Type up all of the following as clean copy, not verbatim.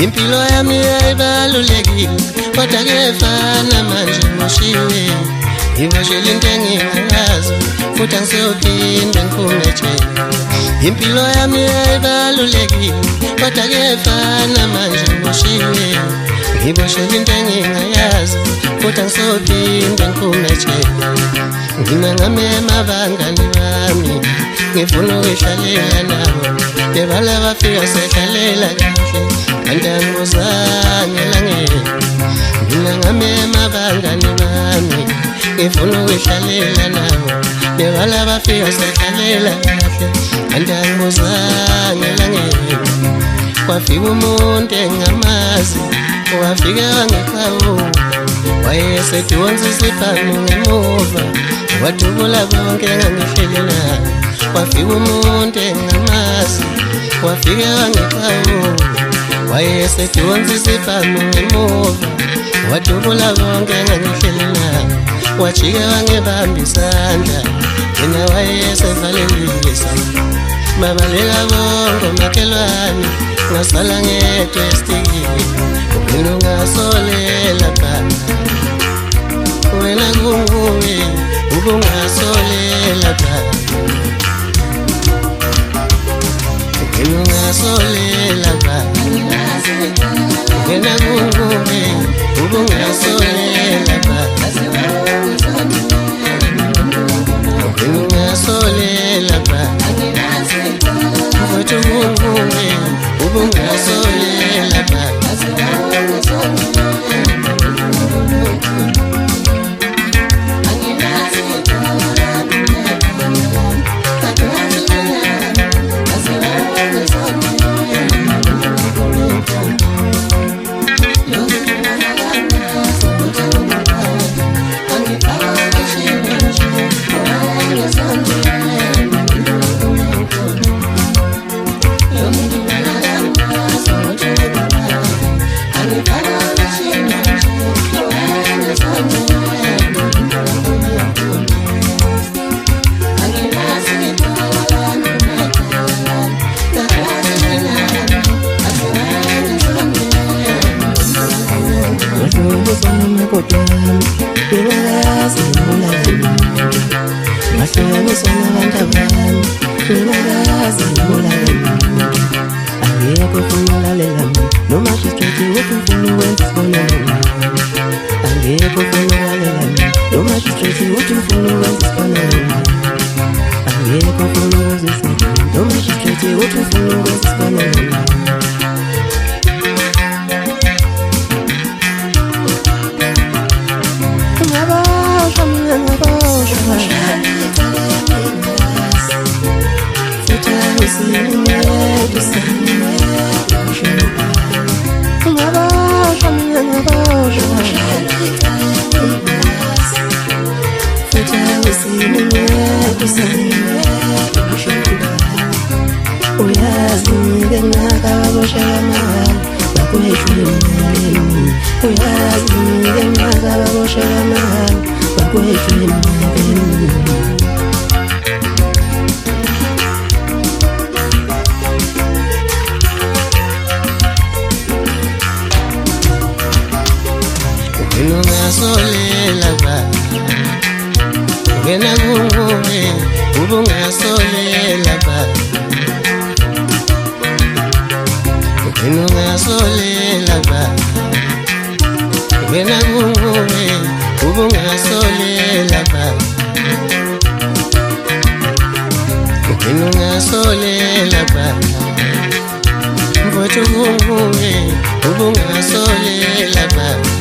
Impilo yami ayibalulekile kodwa kuyefana manje ngoshiwe Ngiboshele into engingayazi futhi angisiyophinda ngikhumethele Impilo yami ayibalulekile kodwa kuyefana manje ngoshiwe Ngiboshele into engingayazi futhi angisiyophinda ngikhumethele Nginangamema abangani bami ngifuna ukuhlalela nabo Bebala bafika sehlalela kahle Andangizange langeke Nginangamema abangani bami ngifuna ukuhlalela nabo Bebala bafika sehlalela kahle Andangizange langeke Kwafika umuntu engamazi Wafika wangeqhawu Wayesethi wonza isibhanu ngemuva Wadubula konke engangihlelela Kwafika umuntu engamazi Wafika wangeqhawu Wayesethi wonza isibhanu ngemuva Wadubula konke engangihlelela Wajika wangebamba isandla Yena wayesevalelisa Babaleka bonke omakhelwane Ngasala ngedwa esitikini Wena ungasolela phana Wena kunguwe ubungasolela phana Wena ungasolela phana Wena kunguwe ubungasolela phana Wena ungasolela phana Futhi kunguwe ubungasolela phana mfowethu ubunguke ubungasolela baba.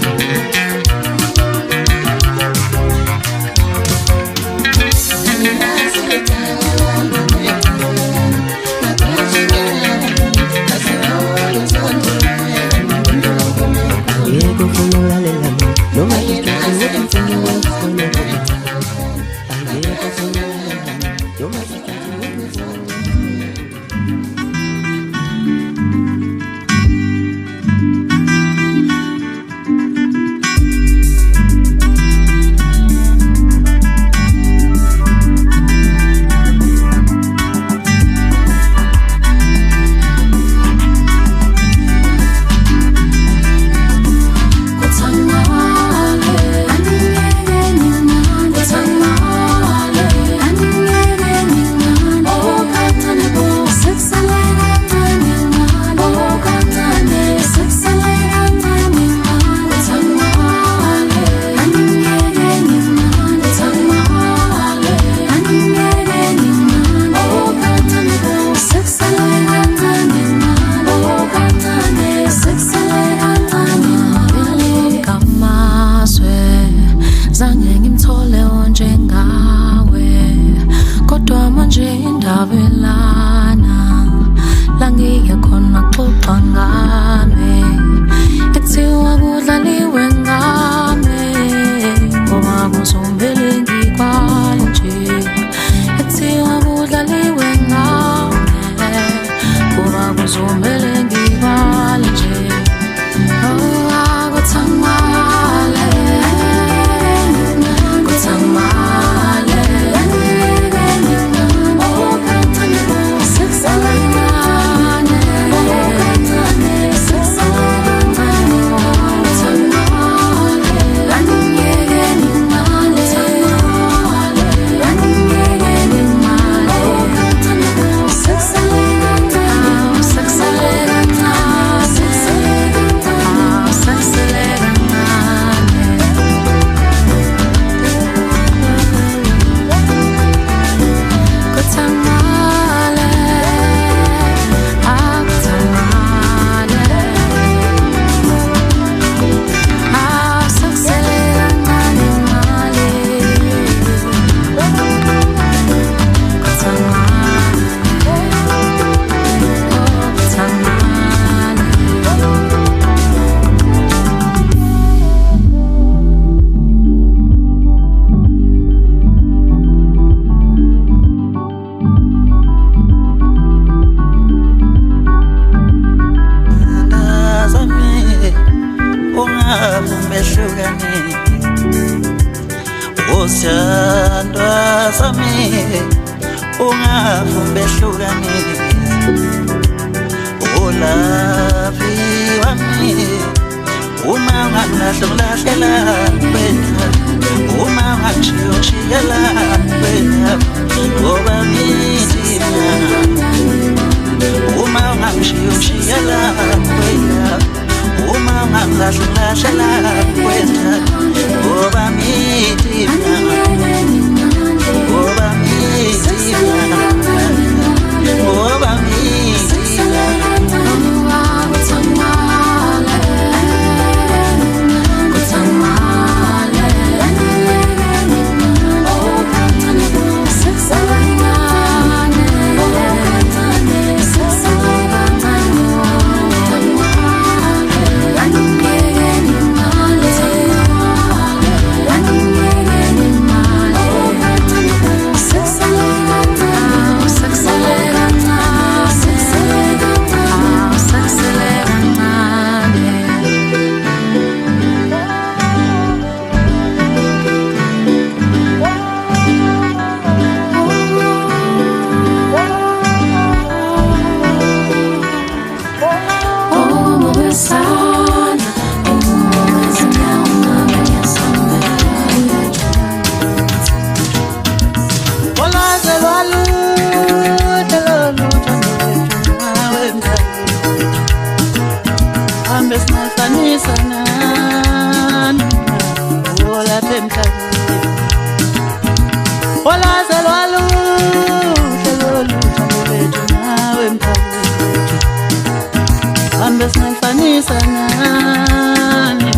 singafanisa nani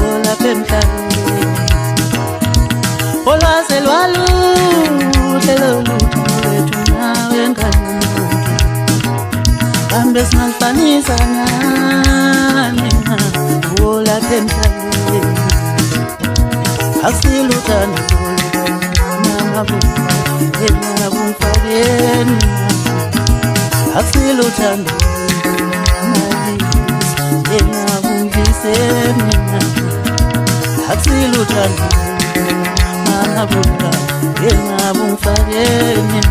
olapha emhlabeni olwaze lwaluhle loluthando lwethu nawe ngani kambe singafanisa nani olapha emhlabeni asiluthando nabumfakeni asiluthando engabumviseni asiluthando mabula engabumfakeni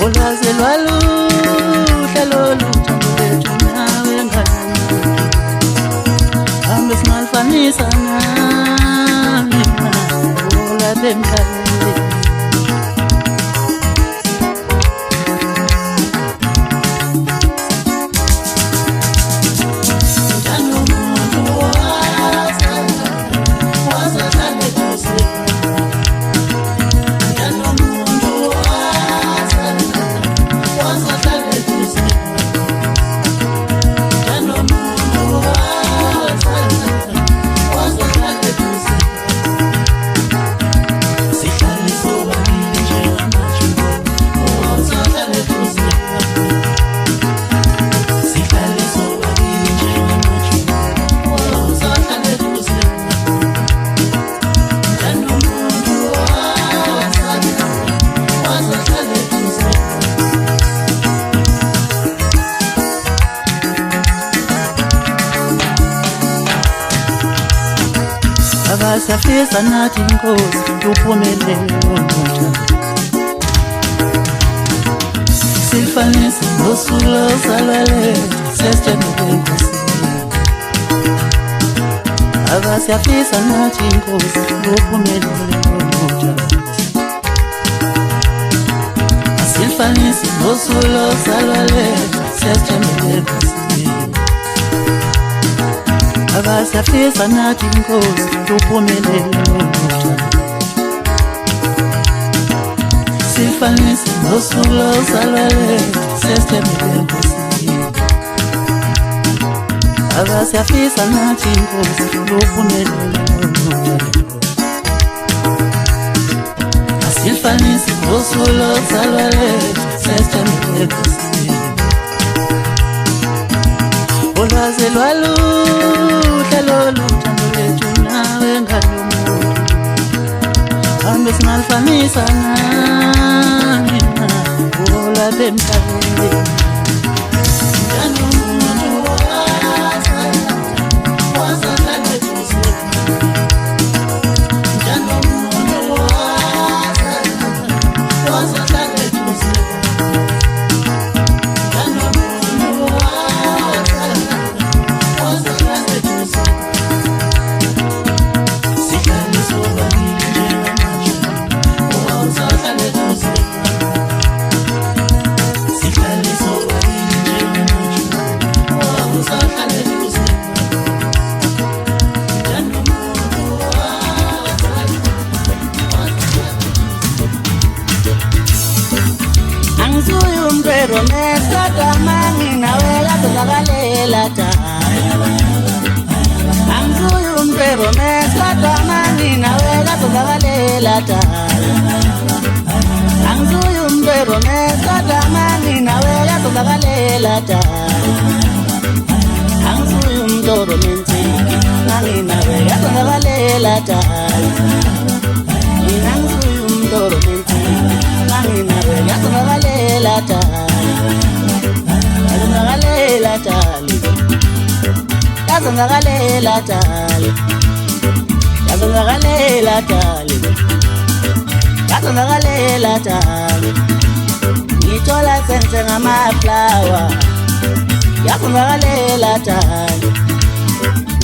olwaze lwaluhle loluthando lwethu nawe ngani kambe singafanisa nani olapha emhlabeni Siyafisa nathi inkosi uphumelele wonke sifanise nosuku lozalwa sesijabule inkosi siyafisa nathi inkosi uphumelele wonke sifanise nosuku lozalwa sesijabule inkosi siyafisa nathi inkosi uphumelele wonke sifanise nosuku lozalwa sesijabule inkosi siyafisa nathi inkosi uphumelele wonke sifanise nosuku lozalwa sesijabule inkosi olwaze lwaluhle loluthando lwethu nawe ngani kambe singafanisa nani olapha emhlabeni ngithola senze ngamaflower yakungakalela tali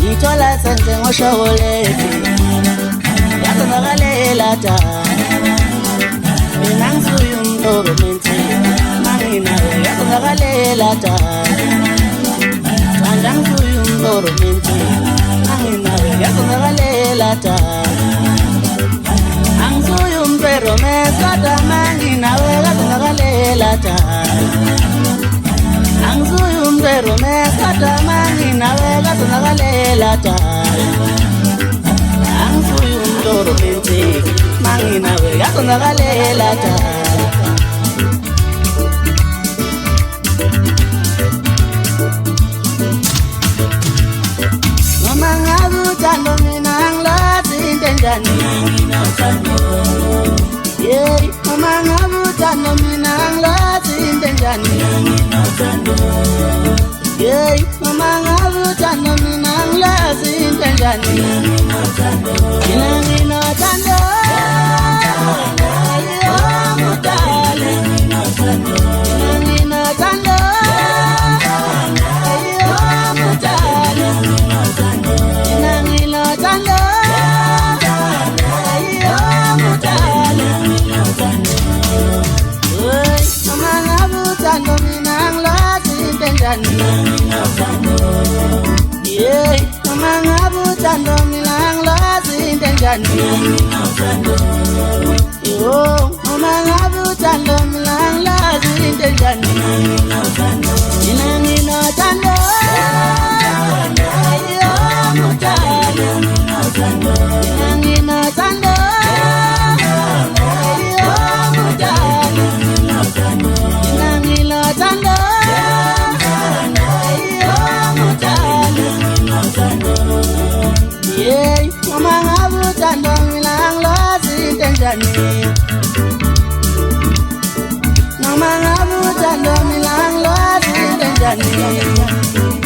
ngithola senze ngoshokoledi yakungakalela tali mina ngisuye umdoromenti manginawe yakungakalela tali manje ngisuye umdoromenti manginawe yakungakalela tali angisuye umdoromenti manginawe yakungakalela tali angisuye Romesa mangina wega sonakalela jaya angisuye umtoro menteki mangina wega sonakalela jaya noma ngabe uthando mina angilazi into enjani yeah noma ngabe uthando mina angilazi into enjani yeah, mama ngabe uthando mina angilazi into enjani mina nginothando ayo mudali mina nginothando ayo mudali mina nginothando ayo mudali hey mama ngabe uthando mina angilazi into enjani yeah, mama ngabe uthando mina angilazi into enjani yo, mama ngabe uthando mina angilazi into enjani mina nginothando ayo mudali mina nginothando ayo mudali mina nginothando yeah, mama ngabe uthando mina angilazi into enjani mama ngabe uthando mina angilazi into enjani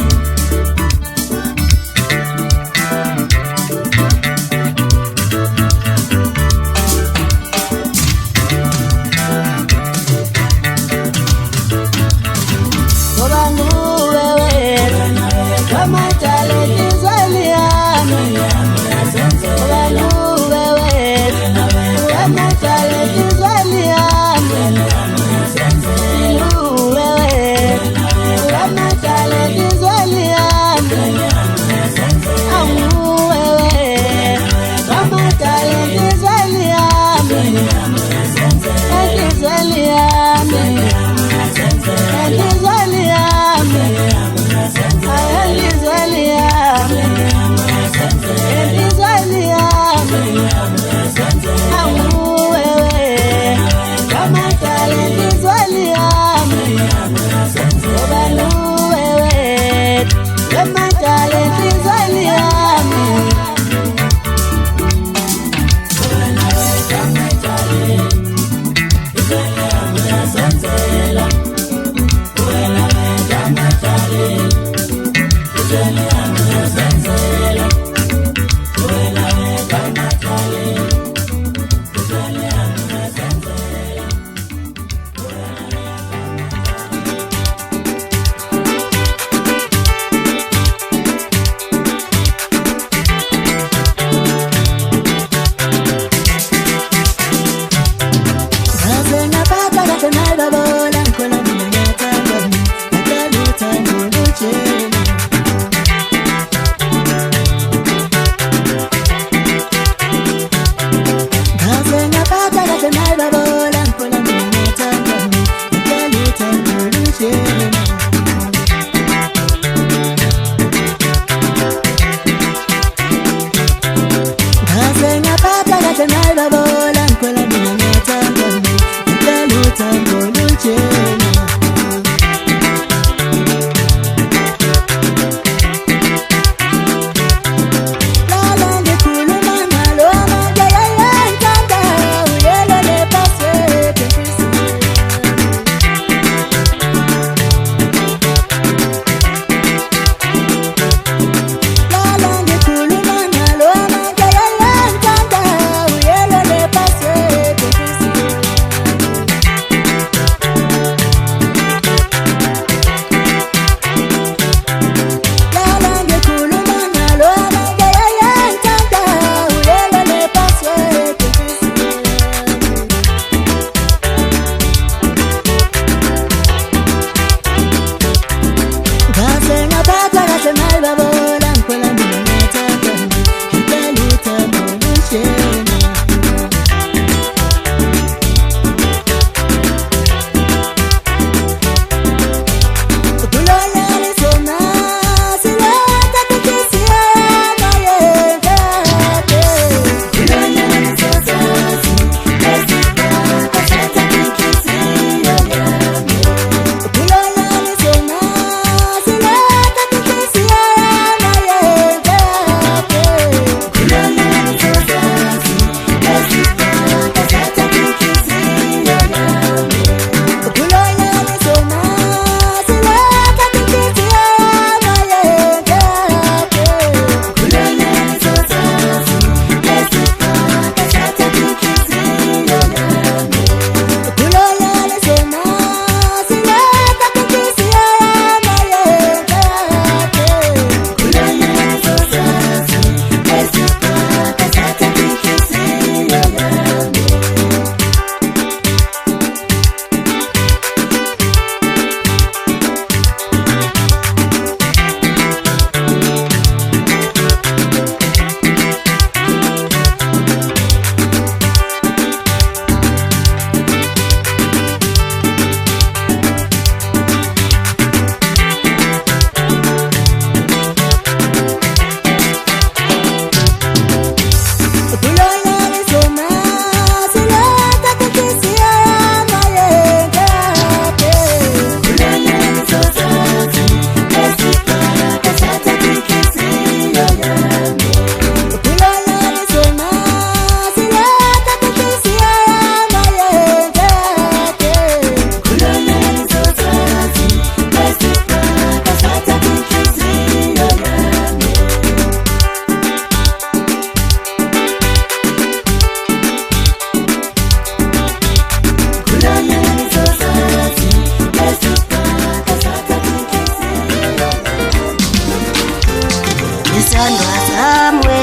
Isithandwa sami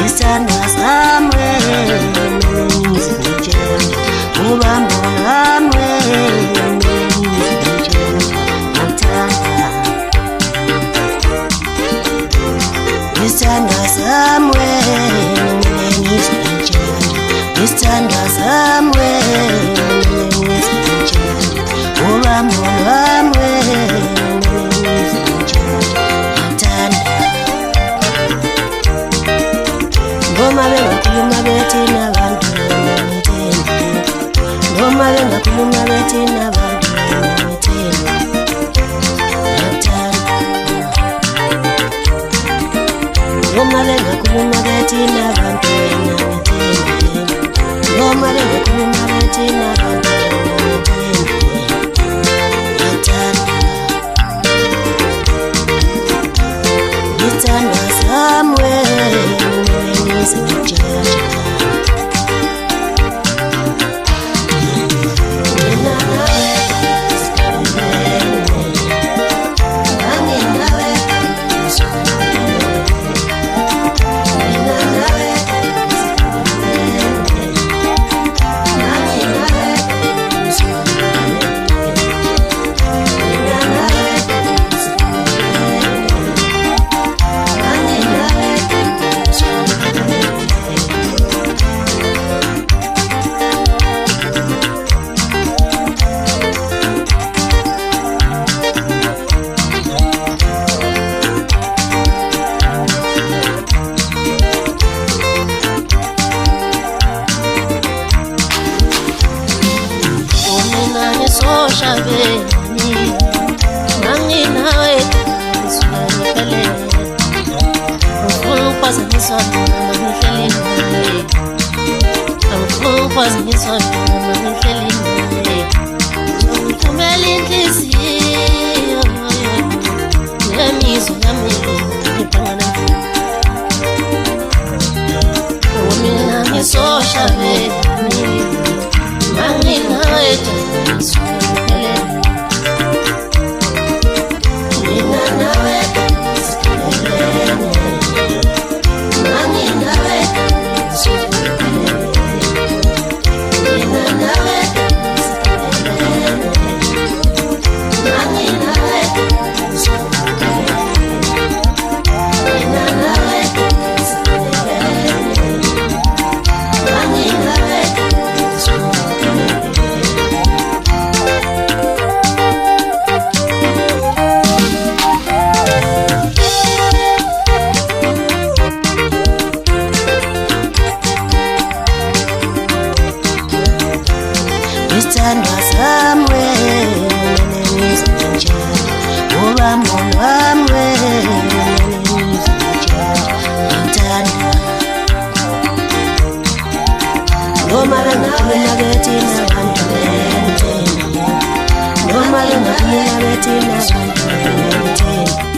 isithandwa sami ubambo lwami isithandwa sami isithandwa sami ubambo lwami noma bengakhuluma bethi nabantu noma bengakhuluma bethi nabantu noma bengakhuluma bethi nabantu noma bengakhuluma bethi nabantu isithandwa sami shabeni nanginawe usukanipele ukuphazanyiswa namihlelini ukuphazanyiswa namihlelini ngithumela inhliziyo nemizwa yami ngibhangana mina ngisoshabeni nanginawe isithandwa sami ubambo lwami ngithanda noma bengakhuluma bethi nabantu noma bengakhuluma bethi nabantu